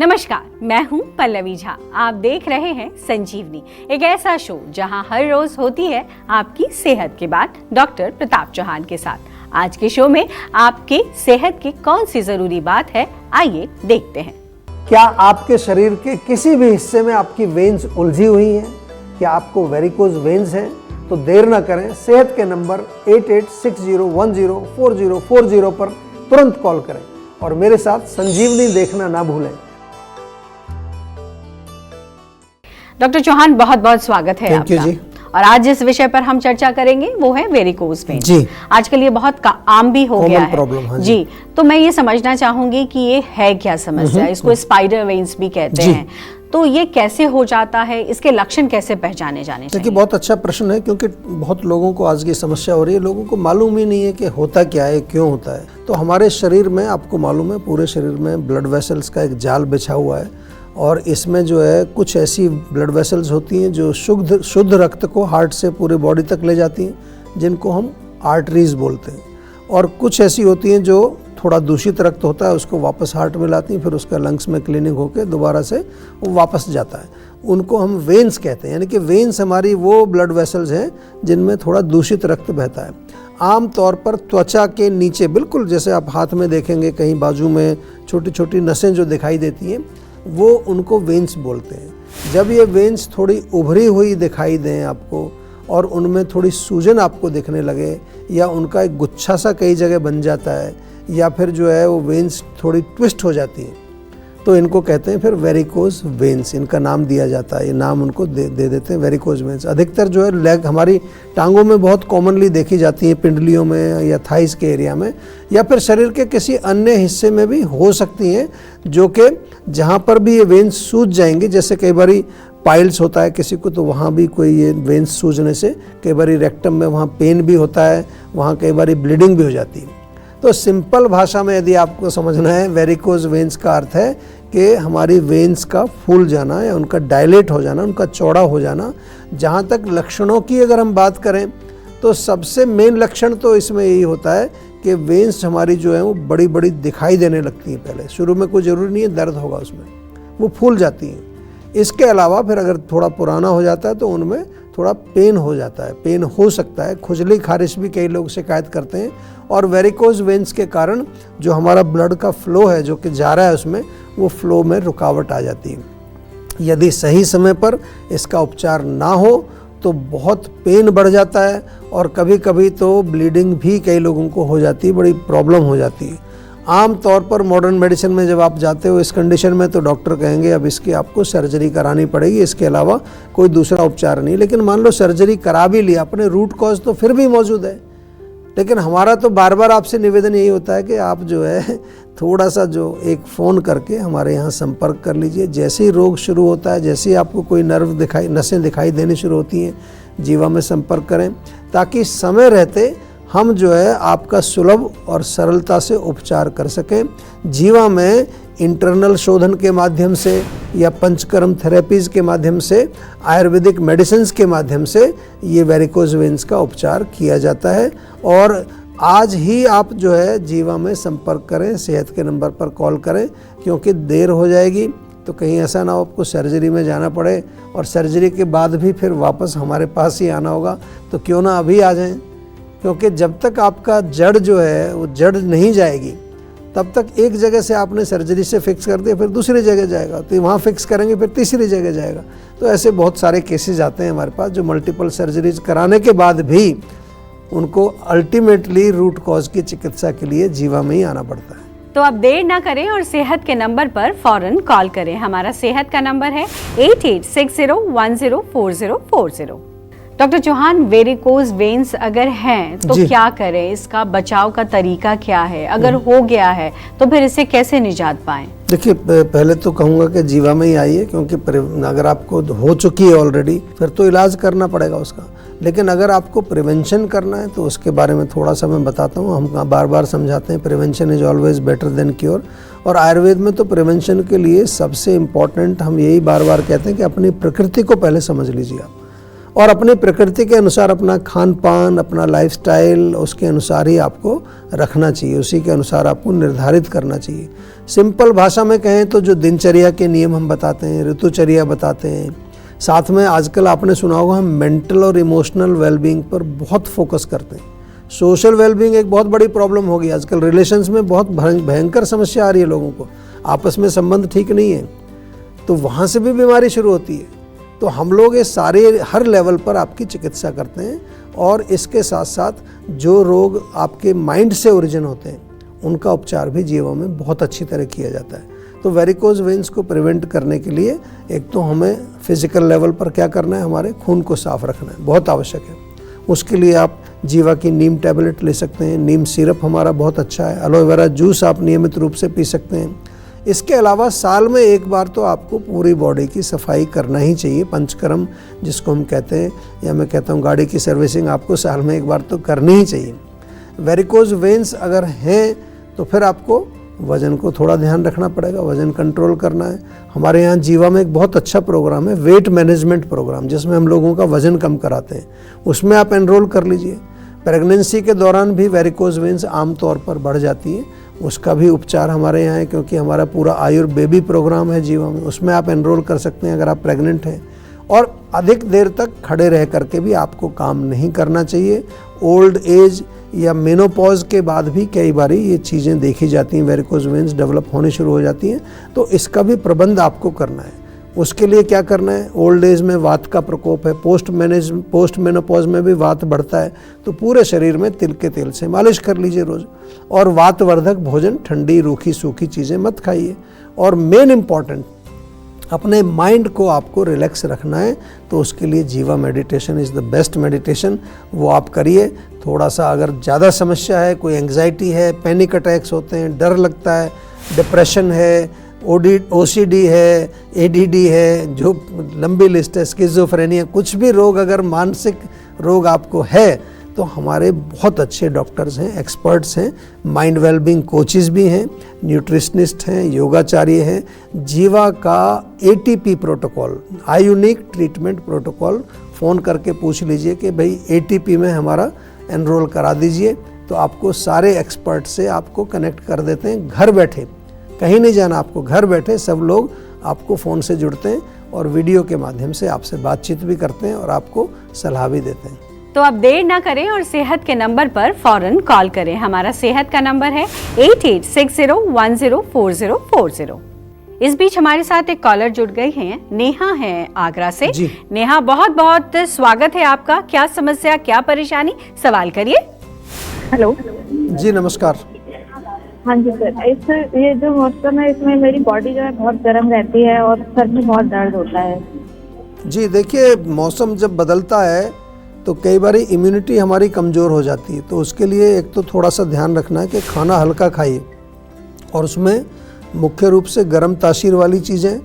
नमस्कार, मैं हूं पल्लवी झा। आप देख रहे हैं संजीवनी, एक ऐसा शो जहां हर रोज होती है आपकी सेहत की बात डॉक्टर प्रताप चौहान के साथ। आज के शो में आपके सेहत की कौन सी जरूरी बात है, आइए देखते हैं। क्या आपके शरीर के किसी भी हिस्से में आपकी वेन्स उलझी हुई हैं? क्या आपको वेरिकोज वेन्स हैं? तो देर न करें, सेहत के नंबर 8860104040 पर तुरंत कॉल करें और मेरे साथ संजीवनी देखना ना भूलें। डॉक्टर चौहान, बहुत बहुत स्वागत है आपका। जी। और आज जिस विषय पर हम चर्चा करेंगे वो है वेरिकोज वेन्स। जी। आजकल ये बहुत आम भी हो गया है। प्रॉब्लम। हाँ जी। तो मैं ये समझना चाहूंगी कि ये है क्या समस्या। इसको स्पाइडर वेन्स भी कहते हैं। तो ये कैसे हो जाता है, इसके लक्षण कैसे पहचाने जाने चाहिए? देखिए, बहुत अच्छा प्रश्न है, क्योंकि बहुत लोगों को आज की समस्या हो रही है। लोगों को मालूम ही नहीं है कि होता क्या है, क्यों होता है। तो हमारे शरीर में, आपको मालूम है, पूरे शरीर में ब्लड वेसल्स का एक जाल बिछा हुआ है और इसमें जो है कुछ ऐसी ब्लड वेसल्स होती हैं जो शुद्ध रक्त को हार्ट से पूरे बॉडी तक ले जाती हैं, जिनको हम आर्टरीज बोलते हैं। और कुछ ऐसी होती हैं जो थोड़ा दूषित रक्त होता है, उसको वापस हार्ट में लाती हैं, फिर उसका लंग्स में क्लीनिंग होकर दोबारा से वो वापस जाता है। उनको हम वेन्स कहते हैं। यानी कि वेन्स हमारी वो ब्लड वेसल्स हैं जिनमें थोड़ा दूषित रक्त बहता है। आम तौर पर त्वचा के नीचे, बिल्कुल जैसे आप हाथ में देखेंगे, कहीं बाजू में छोटी छोटी नसें जो दिखाई देती हैं, वो उनको वेन्स बोलते हैं। जब ये वेन्स थोड़ी उभरी हुई दिखाई दें आपको और उनमें थोड़ी सूजन आपको दिखने लगे, या उनका एक गुच्छा सा कई जगह बन जाता है, या फिर जो है वो वेन्स थोड़ी ट्विस्ट हो जाती है, तो इनको कहते हैं फिर वेरिकोज वेन्स। इनका नाम दिया जाता है, ये नाम उनको दे देते हैं, वेरिकोज वेन्स। अधिकतर जो है लेग, हमारी टांगों में बहुत कॉमनली देखी जाती है, पिंडलियों में या थाइस के एरिया में, या फिर शरीर के किसी अन्य हिस्से में भी हो सकती हैं, जो कि जहाँ पर भी ये वेन्स सूज जाएंगे, जैसे कई बारी पाइल्स होता है किसी को, तो वहाँ भी कोई ये वेन्स सूजने से कई बारी रेक्टम में वहाँ पेन भी होता है, वहाँ कई बारी ब्लीडिंग भी हो जाती है। तो सिंपल भाषा में यदि आपको समझना है, वेरिकोज वेन्स का अर्थ है कि हमारी वेन्स का फूल जाना या उनका डायलेट हो जाना, उनका चौड़ा हो जाना। जहाँ तक लक्षणों की अगर हम बात करें तो सबसे मेन लक्षण तो इसमें यही होता है कि वेन्स हमारी जो है वो बड़ी बड़ी दिखाई देने लगती हैं। पहले शुरू में कोई ज़रूरी नहीं है दर्द होगा उसमें, वो फूल जाती हैं। इसके अलावा फिर अगर थोड़ा पुराना हो जाता है तो उनमें थोड़ा पेन हो जाता है, पेन हो सकता है, खुजली खारिश भी कई लोग शिकायत करते हैं। और वेरिकोज वेन्स के कारण जो हमारा ब्लड का फ्लो है जो कि जा रहा है उसमें, वो फ्लो में रुकावट आ जाती है। यदि सही समय पर इसका उपचार ना हो तो बहुत पेन बढ़ जाता है और कभी कभी तो ब्लीडिंग भी कई लोगों को हो जाती है, बड़ी प्रॉब्लम हो जाती है। आम तौर पर मॉडर्न मेडिसिन में जब आप जाते हो इस कंडीशन में, तो डॉक्टर कहेंगे अब इसकी आपको सर्जरी करानी पड़ेगी, इसके अलावा कोई दूसरा उपचार नहीं। लेकिन मान लो सर्जरी करा भी लिया, अपने रूट कॉज तो फिर भी मौजूद है। लेकिन हमारा तो बार बार आपसे निवेदन यही होता है कि आप जो है थोड़ा सा जो एक फ़ोन करके हमारे यहाँ संपर्क कर लीजिए। जैसे ही रोग शुरू होता है, जैसे ही आपको कोई नसें दिखाई देनी शुरू होती हैं, जीवा में संपर्क करें, ताकि समय रहते हम जो है आपका सुलभ और सरलता से उपचार कर सकें। जीवा में इंटरनल शोधन के माध्यम से या पंचकर्म थेरेपीज़ के माध्यम से, आयुर्वेदिक मेडिसिन्स के माध्यम से ये वेरिकोज वेन्स का उपचार किया जाता है। और आज ही आप जो है जीवा में संपर्क करें, सेहत के नंबर पर कॉल करें, क्योंकि देर हो जाएगी तो कहीं ऐसा ना हो आपको सर्जरी में जाना पड़े और सर्जरी के बाद भी फिर वापस हमारे पास ही आना होगा। तो क्यों ना अभी आ जाएं, क्योंकि जब तक आपका जड़ जो है वो जड़ नहीं जाएगी, तब तक एक जगह से आपने सर्जरी से फिक्स कर दिया, फिर दूसरी जगह जाएगा, तो वहाँ फिक्स करेंगे, फिर तीसरी जगह जाएगा। तो ऐसे बहुत सारे केसेस आते हैं हमारे पास, जो मल्टीपल सर्जरीज कराने के बाद भी उनको अल्टीमेटली रूट कॉज की चिकित्सा के लिए जीवा में ही आना पड़ता है। तो अब देर ना करें और सेहत के नंबर पर फौरन कॉल करें। हमारा सेहत का नंबर है 8860104040। डॉक्टर चौहान, वेरिकोज वेन्स अगर हैं तो क्या करें? इसका बचाव का तरीका क्या है? अगर हो गया है तो फिर इससे कैसे निजात पाएं? देखिए, पहले तो कहूँगा कि जीवा में ही आइए, क्योंकि अगर आपको हो चुकी है ऑलरेडी फिर तो इलाज करना पड़ेगा उसका। लेकिन अगर आपको प्रिवेंशन करना है तो उसके बारे में थोड़ा सा मैं बताता हूँ। हम बार बार समझाते हैं prevention is always better than cure, और आयुर्वेद में तो प्रिवेंशन के लिए सबसे इम्पॉर्टेंट हम यही बार बार कहते हैं कि अपनी प्रकृति को पहले समझ लीजिए आप। और अपनी प्रकृति के अनुसार अपना खान पान, अपना लाइफस्टाइल उसके अनुसार ही आपको रखना चाहिए, उसी के अनुसार आपको निर्धारित करना चाहिए। सिंपल भाषा में कहें तो जो दिनचर्या के नियम हम बताते हैं, ऋतुचर्या बताते हैं, साथ में आजकल आपने सुना होगा हम मेंटल और इमोशनल वेलबींग पर बहुत फोकस करते हैं। सोशल वेलबींग एक बहुत बड़ी प्रॉब्लम होगी आजकल, रिलेशंस में बहुत भयंकर समस्या आ रही है, लोगों को आपस में संबंध ठीक नहीं है, तो वहाँ से भी बीमारी शुरू होती है। तो हम लोग ये सारे हर लेवल पर आपकी चिकित्सा करते हैं, और इसके साथ साथ जो रोग आपके माइंड से ओरिजिन होते हैं उनका उपचार भी जीवों में बहुत अच्छी तरह किया जाता है। तो वेरिकोज वेन्स को प्रिवेंट करने के लिए एक तो हमें फिजिकल लेवल पर क्या करना है, हमारे खून को साफ रखना है, बहुत आवश्यक है। उसके लिए आप जीवा की नीम टैबलेट ले सकते हैं, नीम सिरप हमारा बहुत अच्छा है, एलोवेरा जूस आप नियमित रूप से पी सकते हैं। इसके अलावा साल में एक बार तो आपको पूरी बॉडी की सफाई करना ही चाहिए, पंचकर्म जिसको हम कहते हैं, या मैं कहता हूँ गाड़ी की सर्विसिंग आपको साल में एक बार तो करनी ही चाहिए। वेरिकोज वेन्स अगर हैं तो फिर आपको वज़न को थोड़ा ध्यान रखना पड़ेगा, वज़न कंट्रोल करना है। हमारे यहाँ जीवा में एक बहुत अच्छा प्रोग्राम है, वेट मैनेजमेंट प्रोग्राम, जिसमें हम लोगों का वज़न कम कराते हैं, उसमें आप एनरोल कर लीजिए। प्रेगनेंसी के दौरान भी वेरिकोज वेन्स आमतौर पर बढ़ जाती है, उसका भी उपचार हमारे यहाँ है, क्योंकि हमारा पूरा आयुर बेबी प्रोग्राम है जीवा में, उसमें आप एनरोल कर सकते हैं अगर आप प्रेग्नेंट हैं। और अधिक देर तक खड़े रह करके भी आपको काम नहीं करना चाहिए। ओल्ड एज या मेनोपॉज के बाद भी कई बार ये चीज़ें देखी जाती हैं, वेरिकोज वेन्स डेवलप होनी शुरू हो जाती हैं, तो इसका भी प्रबंध आपको करना है। उसके लिए क्या करना है, ओल्ड एज में वात का प्रकोप है, पोस्ट मेनोपॉज में भी वात बढ़ता है, तो पूरे शरीर में तिल के तेल से मालिश कर लीजिए रोज़। और वातवर्धक भोजन, ठंडी रूखी सूखी चीज़ें मत खाइए। और मेन इम्पॉर्टेंट, अपने माइंड को आपको रिलैक्स रखना है, तो उसके लिए जीवा meditation is the best meditation, वो आप करिए। थोड़ा सा अगर ज़्यादा समस्या है, कोई एंग्जाइटी है, पैनिक अटैक्स होते हैं, डर लगता है, डिप्रेशन है, OCD है, ADD है, जो लंबी लिस्ट है, स्किज़ोफ्रेनिया, कुछ भी रोग अगर मानसिक रोग आपको है तो हमारे बहुत अच्छे डॉक्टर्स हैं, एक्सपर्ट्स हैं, माइंड वेलबींग कोचेस भी हैं, न्यूट्रिशनिस्ट हैं, योगाचार्य हैं। जीवा का ATP protocol, ionic treatment protocol, phone करके पूछ लीजिए कि भाई ATP में हमारा एनरोल करा दीजिए, तो आपको सारे एक्सपर्ट से आपको कनेक्ट कर देते हैं। घर बैठे, कहीं नहीं जाना आपको, घर बैठे सब लोग आपको फ़ोन से जुड़ते हैं और वीडियो के माध्यम से आपसे बातचीत भी करते हैं और आपको सलाह भी देते हैं। तो अब देर ना करें और सेहत के नंबर पर फौरन कॉल करें। हमारा सेहत का नंबर है 8860104040। इस बीच हमारे साथ एक कॉलर जुड़ गई हैं, नेहा है आगरा से। नेहा, बहुत बहुत स्वागत है आपका। क्या समस्या, क्या परेशानी, सवाल करिए। हेलो जी नमस्कार। हाँ जी सर, ये जो मौसम है इसमें मेरी बॉडी जो है बहुत गर्म रहती है और सर में बहुत दर्द होता है। जी देखिए, मौसम जब बदलता है तो कई बार इम्यूनिटी हमारी कमज़ोर हो जाती है, तो उसके लिए एक तो थोड़ा सा ध्यान रखना है कि खाना हल्का खाइए, और उसमें मुख्य रूप से गर्म तासीर वाली चीज़ें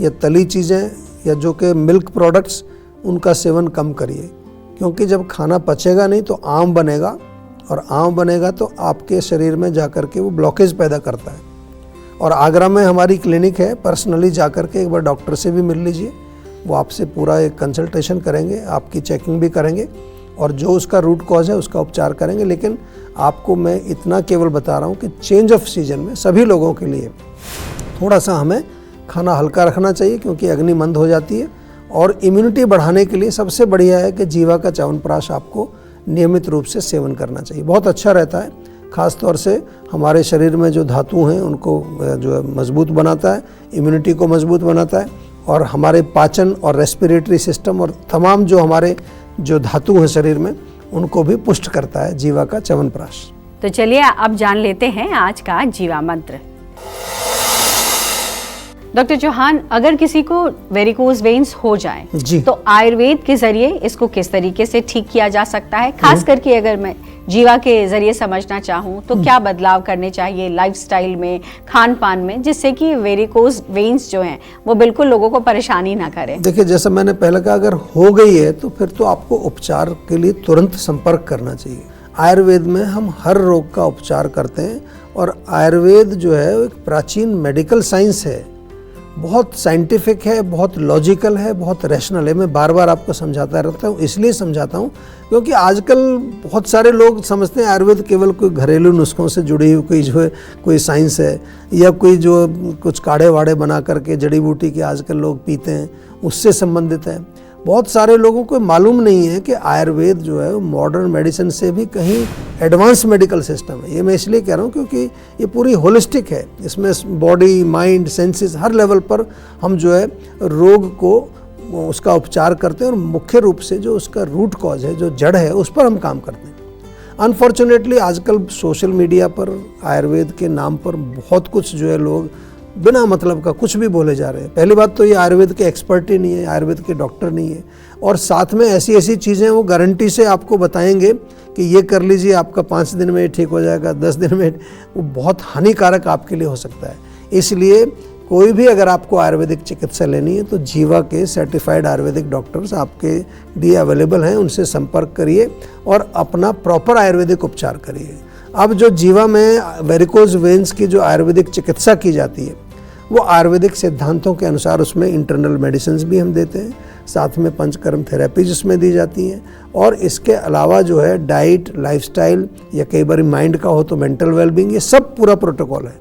या तली चीज़ें या जो कि मिल्क प्रोडक्ट्स, उनका सेवन कम करिए, क्योंकि जब खाना पचेगा नहीं तो आम बनेगा, और आम बनेगा तो आपके शरीर में जाकर के वो ब्लॉकेज पैदा करता है। और आगरा में हमारी क्लिनिक है, पर्सनली जाकर के एक बार डॉक्टर से भी मिल लीजिए, वो आपसे पूरा एक कंसल्टेशन करेंगे, आपकी चेकिंग भी करेंगे और जो उसका रूट कॉज है उसका उपचार करेंगे। लेकिन आपको मैं इतना केवल बता रहा हूँ कि चेंज ऑफ सीजन में सभी लोगों के लिए थोड़ा सा हमें खाना हल्का रखना चाहिए, क्योंकि अग्नि मंद हो जाती है। और इम्यूनिटी बढ़ाने के लिए सबसे बढ़िया है कि जीवा का च्यवनप्राश आपको नियमित रूप से सेवन करना चाहिए, बहुत अच्छा रहता है। ख़ास तौर से हमारे शरीर में जो धातु हैं उनको जो है मजबूत बनाता है, इम्यूनिटी को मजबूत बनाता है, और हमारे पाचन और रेस्पिरेटरी सिस्टम और तमाम जो हमारे जो धातु हैं शरीर में उनको भी पुष्ट करता है जीवा का च्यवनप्राश। तो चलिए अब जान लेते हैं आज का जीवा मंत्र। डॉक्टर चौहान, अगर किसी को वेरिकोज वेन्स हो जाए तो आयुर्वेद के जरिए इसको किस तरीके से ठीक किया जा सकता है? खास करके अगर मैं जीवा के जरिए समझना चाहूँ तो क्या बदलाव करने चाहिए लाइफस्टाइल में, खान पान में, जिससे कि वेरिकोज वेन्स जो हैं वो बिल्कुल लोगों को परेशानी ना करें? देखिए, जैसा मैंने पहले कहा, अगर हो गई है तो फिर तो आपको उपचार के लिए तुरंत संपर्क करना चाहिए। आयुर्वेद में हम हर रोग का उपचार करते हैं, और आयुर्वेद जो है एक प्राचीन मेडिकल साइंस है, बहुत साइंटिफिक है, बहुत लॉजिकल है, बहुत रैशनल है। मैं बार बार आपको समझाता रहता हूँ, इसलिए समझाता हूँ क्योंकि आजकल बहुत सारे लोग समझते हैं आयुर्वेद केवल कोई घरेलू नुस्खों से जुड़ी हुई कोई जो है कोई साइंस है, या कोई जो कुछ काढ़े वाढ़े बना करके जड़ी बूटी के आजकल लोग पीते हैं उससे संबंधित है। बहुत सारे लोगों को मालूम नहीं है कि आयुर्वेद जो है मॉडर्न मेडिसिन से भी कहीं एडवांस मेडिकल सिस्टम है। ये मैं इसलिए कह रहा हूँ क्योंकि ये पूरी होलिस्टिक है, इसमें बॉडी, माइंड, सेंसेस हर लेवल पर हम जो है रोग को उसका उपचार करते हैं और मुख्य रूप से जो उसका रूट कॉज है, जो जड़ है, उस पर हम काम करते हैं। अनफॉर्चुनेटली आजकल सोशल मीडिया पर आयुर्वेद के नाम पर बहुत कुछ जो है लोग बिना मतलब का कुछ भी बोले जा रहे हैं। पहली बात तो ये आयुर्वेद के एक्सपर्ट ही नहीं है, आयुर्वेद के डॉक्टर नहीं है, और साथ में ऐसी ऐसी चीज़ें वो गारंटी से आपको बताएंगे कि ये कर लीजिए आपका 5 दिन में ठीक हो जाएगा, 10 दिन में, वो बहुत हानिकारक आपके लिए हो सकता है। इसलिए कोई भी अगर आपको आयुर्वेदिक चिकित्सा लेनी है तो जीवा के सर्टिफाइड आयुर्वेदिक डॉक्टर्स आपके लिए अवेलेबल हैं, उनसे संपर्क करिए और अपना प्रॉपर आयुर्वेदिक उपचार करिए। अब जो जीवा में वेरिकोज वेन्स की जो आयुर्वेदिक चिकित्सा की जाती है वो आयुर्वेदिक सिद्धांतों के अनुसार, उसमें इंटरनल मेडिसिन भी हम देते हैं, साथ में पंचकर्म थेरेपीज उसमें दी जाती हैं, और इसके अलावा जो है डाइट, लाइफस्टाइल, या कई बार माइंड का हो तो मेंटल वेलबींग, ये सब पूरा प्रोटोकॉल है।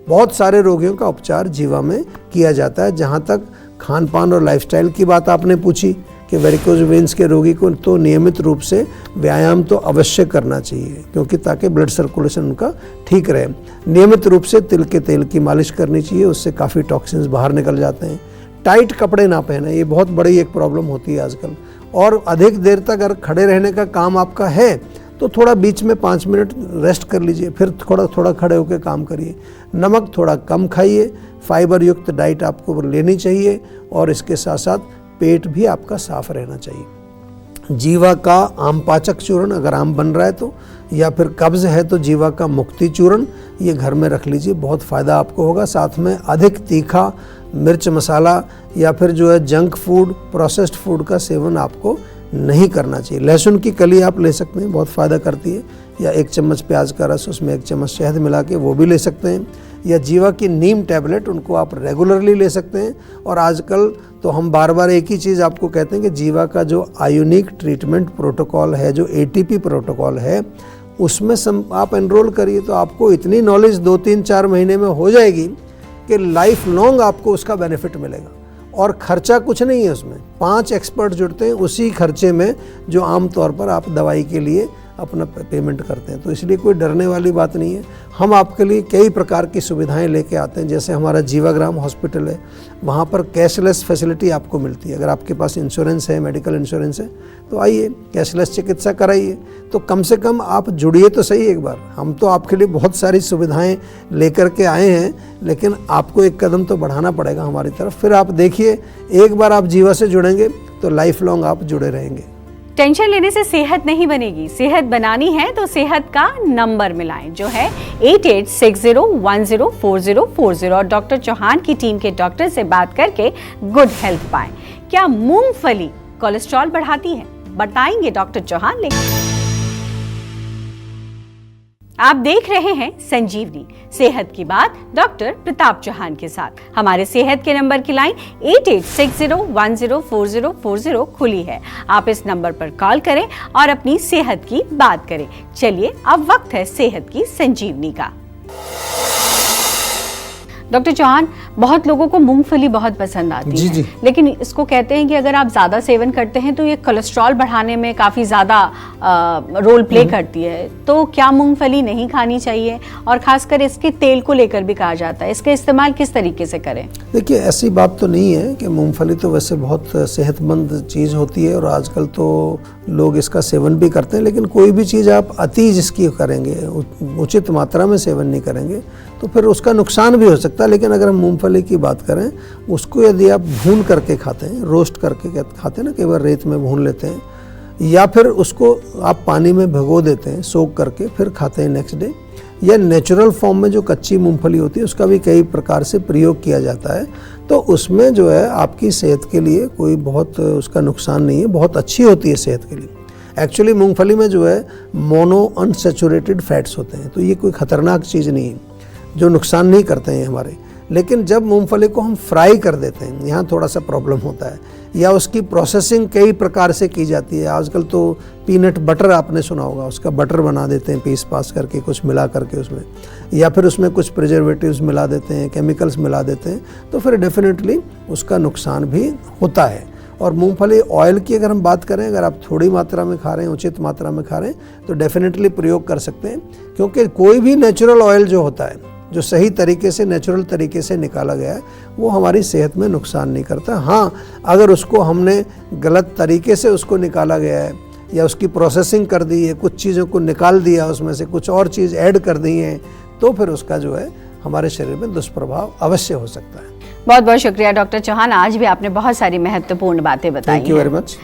बहुत सारे रोगियों का उपचार जीवा में किया जाता है। जहाँ तक खान पान और लाइफस्टाइल की बात आपने पूछी कि वेरिकोज वेन्स के रोगी को तो नियमित रूप से व्यायाम तो अवश्य करना चाहिए, क्योंकि ताकि ब्लड सर्कुलेशन उनका ठीक रहे। नियमित रूप से तिल के तेल की मालिश करनी चाहिए, उससे काफ़ी टॉक्सिन्स बाहर निकल जाते हैं। टाइट कपड़े ना पहने, ये बहुत बड़ी एक प्रॉब्लम होती है आजकल। और अधिक देर तक अगर खड़े रहने का काम आपका है तो थोड़ा बीच में 5 मिनट रेस्ट कर लीजिए, फिर थोड़ा थोड़ा खड़े होकर काम करिए। नमक थोड़ा कम खाइए, फाइबर युक्त डाइट आपको लेनी चाहिए, और इसके साथ साथ पेट भी आपका साफ रहना चाहिए। जीवा का आम पाचक चूर्ण अगर आम बन रहा है तो, या फिर कब्ज है तो जीवा का मुक्ति चूर्ण ये घर में रख लीजिए, बहुत फ़ायदा आपको होगा। साथ में अधिक तीखा, मिर्च मसाला या फिर जो है जंक फूड, प्रोसेस्ड फूड का सेवन आपको नहीं करना चाहिए। लहसुन की कली आप ले सकते हैं, बहुत फ़ायदा करती है, या 1 चम्मच प्याज का रस, उसमें 1 चम्मच शहद मिला के वो भी ले सकते हैं, या जीवा की नीम टैबलेट, उनको आप रेगुलरली ले सकते हैं। और आजकल तो हम बार बार एक ही चीज़ आपको कहते हैं कि जीवा का जो आयुनिक ट्रीटमेंट प्रोटोकॉल है, जो ATP प्रोटोकॉल है, उसमें आप एनरोल करिए तो आपको इतनी नॉलेज 2-3-4 महीने में हो जाएगी कि लाइफ लॉन्ग आपको उसका बेनिफिट मिलेगा। और खर्चा कुछ नहीं है उसमें, 5 एक्सपर्ट जुड़ते हैं उसी खर्चे में जो आम तौर पर आप दवाई के लिए अपना पेमेंट करते हैं। तो इसलिए कोई डरने वाली बात नहीं है। हम आपके लिए कई प्रकार की सुविधाएं लेके आते हैं, जैसे हमारा जीवाग्राम हॉस्पिटल है, वहाँ पर कैशलेस फैसिलिटी आपको मिलती है। अगर आपके पास इंश्योरेंस है, मेडिकल इंश्योरेंस है, तो आइए कैशलेस चिकित्सा कराइए। तो कम से कम आप जुड़िए तो सही एक बार। हम तो आपके लिए बहुत सारी सुविधाएं लेकर के आए हैं, लेकिन आपको एक कदम तो बढ़ाना पड़ेगा हमारी तरफ। फिर आप देखिए, एक बार आप जीवा से जुड़ेंगे तो लाइफ लॉन्ग आप जुड़े रहेंगे। टेंशन लेने से सेहत नहीं बनेगी, सेहत बनानी है तो सेहत का नंबर मिलाएं, जो है 8860104040, और डॉक्टर चौहान की टीम के डॉक्टर से बात करके गुड हेल्थ पाएं। क्या मूंगफली कोलेस्ट्रॉल बढ़ाती है? बताएंगे डॉक्टर चौहान। लेकिन आप देख रहे हैं संजीवनी, सेहत की बात डॉक्टर प्रताप चौहान के साथ। हमारे सेहत के नंबर की लाइन 8860104040 खुली है। आप इस नंबर पर कॉल करें और अपनी सेहत की बात करें। चलिए अब वक्त है सेहत की संजीवनी का। डॉक्टर चौहान, बहुत लोगों को मूंगफली बहुत पसंद आती है, जी। लेकिन इसको कहते हैं कि अगर आप ज़्यादा सेवन करते हैं तो ये कोलेस्ट्रॉल बढ़ाने में काफ़ी ज़्यादा रोल प्ले करती है। तो क्या मूंगफली नहीं खानी चाहिए? और ख़ासकर इसके तेल को लेकर भी कहा जाता है, इसका इस्तेमाल किस तरीके से करें? देखिए, ऐसी बात तो नहीं है कि मूंगफली तो वैसे बहुत सेहतमंद चीज़ होती है और आजकल तो लोग इसका सेवन भी करते हैं, लेकिन कोई भी चीज़ आप अति जिसकी करेंगे, उचित मात्रा में सेवन नहीं करेंगे तो फिर उसका नुकसान भी हो सकता है। लेकिन अगर हम मूंगफली की बात करें, उसको यदि आप भून करके खाते हैं, रोस्ट करके खाते हैं ना, कई बार रेत में भून लेते हैं, या फिर उसको आप पानी में भिगो देते हैं सोक करके, फिर खाते हैं नेक्स्ट डे, या नेचुरल फॉर्म में जो कच्ची मूंगफली होती है उसका भी कई प्रकार से प्रयोग किया जाता है, तो उसमें जो है आपकी सेहत के लिए कोई बहुत उसका नुकसान नहीं है, बहुत अच्छी होती है सेहत के लिए। एक्चुअली मूंगफली में जो है मोनो अनसैचुरेटेड फैट्स होते हैं, तो ये कोई ख़तरनाक चीज़ नहीं है, जो नुकसान नहीं करते हैं हमारे। लेकिन जब मूंगफली को हम फ्राई कर देते हैं, यहाँ थोड़ा सा प्रॉब्लम होता है, या उसकी प्रोसेसिंग कई प्रकार से की जाती है। आजकल तो पीनट बटर आपने सुना होगा, उसका बटर बना देते हैं पीस पास करके, कुछ मिला करके उसमें, या फिर उसमें कुछ प्रिजर्वेटिव्स मिला देते हैं, केमिकल्स मिला देते हैं, तो फिर डेफिनेटली उसका नुकसान भी होता है। और मूंगफली ऑयल की अगर हम बात करें, अगर आप थोड़ी मात्रा में खा रहे हैं, उचित मात्रा में खा रहे हैं, तो डेफिनेटली प्रयोग कर सकते हैं, क्योंकि कोई भी नेचुरल ऑयल जो होता है, जो सही तरीके से नेचुरल तरीके से निकाला गया है, वो हमारी सेहत में नुकसान नहीं करता। हाँ, अगर उसको हमने गलत तरीके से उसको निकाला गया है, या उसकी प्रोसेसिंग कर दी है, कुछ चीज़ों को निकाल दिया, उसमें से कुछ और चीज़ ऐड कर दी है, तो फिर उसका जो है हमारे शरीर में दुष्प्रभाव अवश्य हो सकता है। बहुत बहुत शुक्रिया डॉक्टर चौहान, आज भी आपने बहुत सारी महत्वपूर्ण बातें बताई। Thank you very much.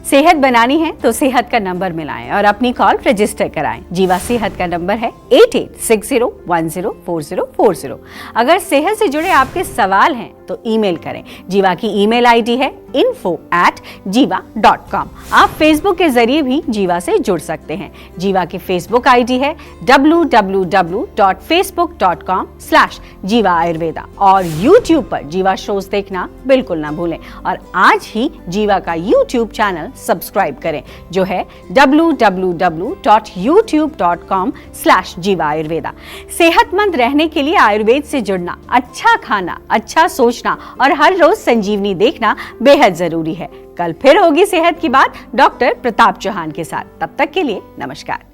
सेहत बनानी है तो सेहत का नंबर मिलाएं और अपनी कॉल रजिस्टर कराएं। जीवा सेहत का नंबर है 8860104040। अगर सेहत से जुड़े आपके सवाल हैं तो ईमेल करें। जीवा की ईमेल आईडी है info@jiva.com। आप फेसबुक के जरिए भी जीवा से जुड़ सकते हैं। जीवा की फेसबुक आईडी है www.facebook.com/जीवा आयुर्वेदा, और यूट्यूब पर जीवा शोज देखना बिल्कुल ना भूलें। और आज ही जीवा का यूट्यूब चैनल सब्सक्राइब करें, जो है www.youtube.com/जीवा आयुर्वेदा। सेहतमंद रहने के लिए आयुर्वेद से जुड़ना, अच्छा खाना, अच्छा सोचना और हर रोज संजीवनी देखना बेहद जरूरी है। कल फिर होगी सेहत की बात डॉक्टर प्रताप चौहान के साथ। तब तक के लिए नमस्कार।